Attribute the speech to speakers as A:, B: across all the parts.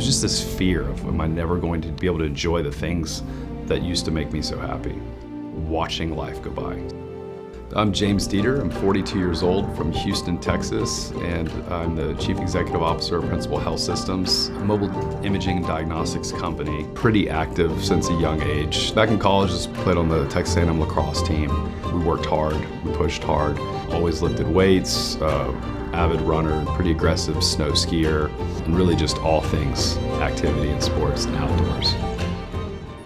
A: There's just this fear of, am I never going to be able to enjoy the things that used to make me so happy? Watching life go by. I'm James Dieter. I'm 42 years old from Houston, Texas, and I'm the Chief Executive Officer of Principal Health Systems, a mobile imaging and diagnostics company. Pretty active since a young age. Back in college, I played on the Texas A&M lacrosse team. We worked hard, we pushed hard, always lifted weights, avid runner, pretty aggressive snow skier, and really just all things activity and sports and outdoors.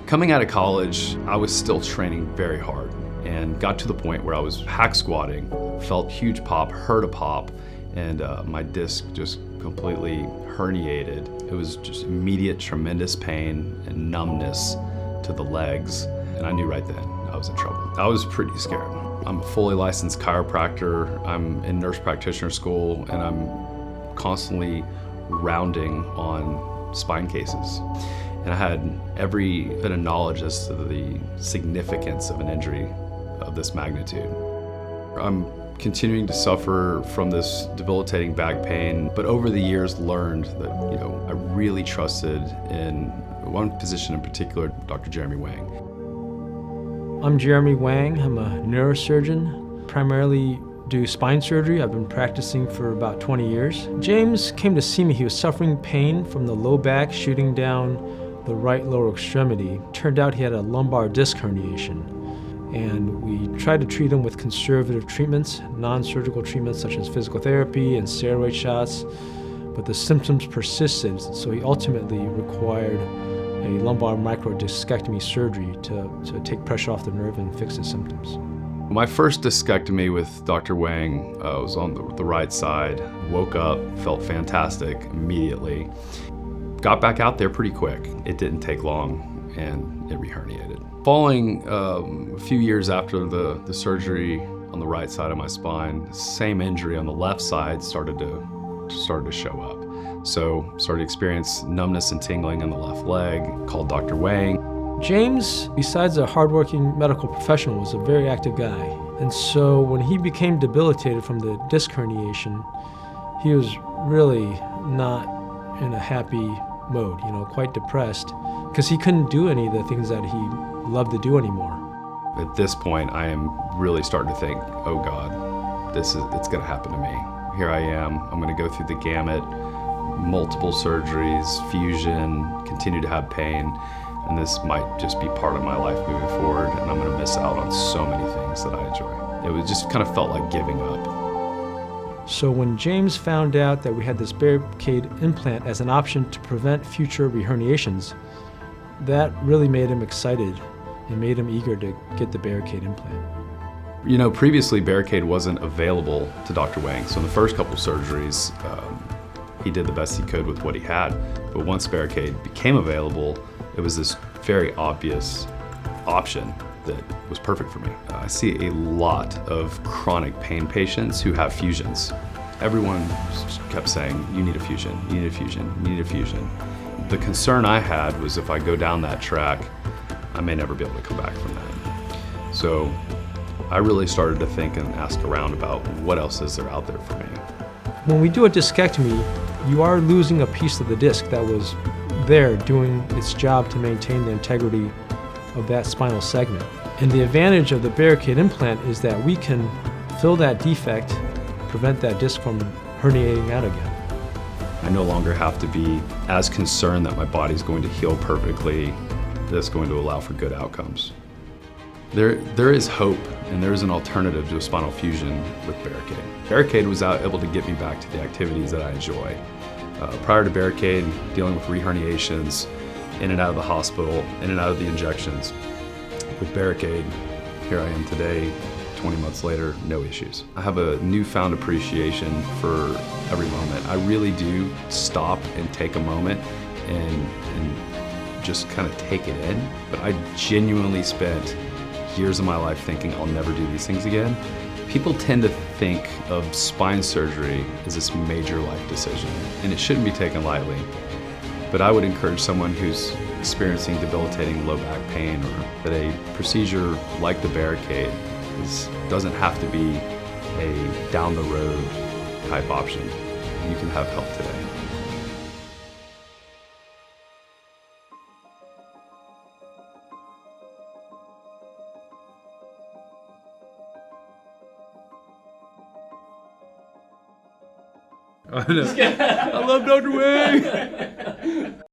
A: Coming out of college, I was still training very hard and got to the point where I was hack squatting, felt huge pop, heard a pop, and my disc just completely herniated. It was just immediate tremendous pain and numbness to the legs, and I knew right then I was in trouble. I was pretty scared. I'm a fully licensed chiropractor, I'm in nurse practitioner school, and I'm constantly rounding on spine cases. And I had every bit of knowledge as to the significance of an injury of this magnitude. I'm continuing to suffer from this debilitating back pain, but over the years learned that, I really trusted in one physician in particular, Dr. Jeremy Wang.
B: I'm Jeremy Wang. I'm a neurosurgeon, primarily do spine surgery. I've been practicing for about 20 years. James came to see me. He was suffering pain from the low back shooting down the right lower extremity. Turned out he had a lumbar disc herniation. And we tried to treat him with conservative treatments, non-surgical treatments such as physical therapy and steroid shots, but the symptoms persisted, so he ultimately required a lumbar microdiscectomy surgery to take pressure off the nerve and fix the symptoms.
A: My first discectomy with Dr. Wang was on the right side. Woke up, felt fantastic immediately. Got back out there pretty quick. It didn't take long, and it re-herniated. Following a few years after the surgery on the right side of my spine, same injury on the left side started to show up. So started to experience numbness and tingling in the left leg, called Dr. Wang.
B: James, besides a hardworking medical professional, was a very active guy. And so when he became debilitated from the disc herniation, he was really not in a happy mode, quite depressed, because he couldn't do any of the things that he loved to do anymore.
A: At this point, I am really starting to think, oh God, it's gonna happen to me. Here I am, I'm gonna go through the gamut, multiple surgeries, fusion, continue to have pain, and this might just be part of my life moving forward, and I'm gonna miss out on so many things that I enjoy. It was just kind of felt like giving up.
B: So when James found out that we had this Barricaid implant as an option to prevent future reherniations, that really made him excited and made him eager to get the Barricaid implant.
A: Previously Barricaid wasn't available to Dr. Wang, so in the first couple surgeries, he did the best he could with what he had. But once Barricaid became available, it was this very obvious option that was perfect for me. I see a lot of chronic pain patients who have fusions. Everyone kept saying, you need a fusion, you need a fusion, you need a fusion. The concern I had was if I go down that track, I may never be able to come back from that. So I really started to think and ask around about what else is there out there for me.
B: When we do a discectomy, you are losing a piece of the disc that was there doing its job to maintain the integrity of that spinal segment. And the advantage of the Barricaid implant is that we can fill that defect, prevent that disc from herniating out again.
A: I no longer have to be as concerned that my body's going to heal perfectly, that's going to allow for good outcomes. There is hope, and there is an alternative to a spinal fusion with Barricaid. Barricaid was able to get me back to the activities that I enjoy. Prior to Barricaid, dealing with reherniations, in and out of the hospital, in and out of the injections. With Barricaid, here I am today, 20 months later, no issues. I have a newfound appreciation for every moment. I really do stop and take a moment and just kind of take it in. But I genuinely spent years of my life thinking I'll never do these things again. People tend to think of spine surgery as this major life decision, and it shouldn't be taken lightly. But I would encourage someone who's experiencing debilitating low back pain, or that a procedure like the Barricaid doesn't have to be a down the road type option. You can have help today. I love Dr. Wang.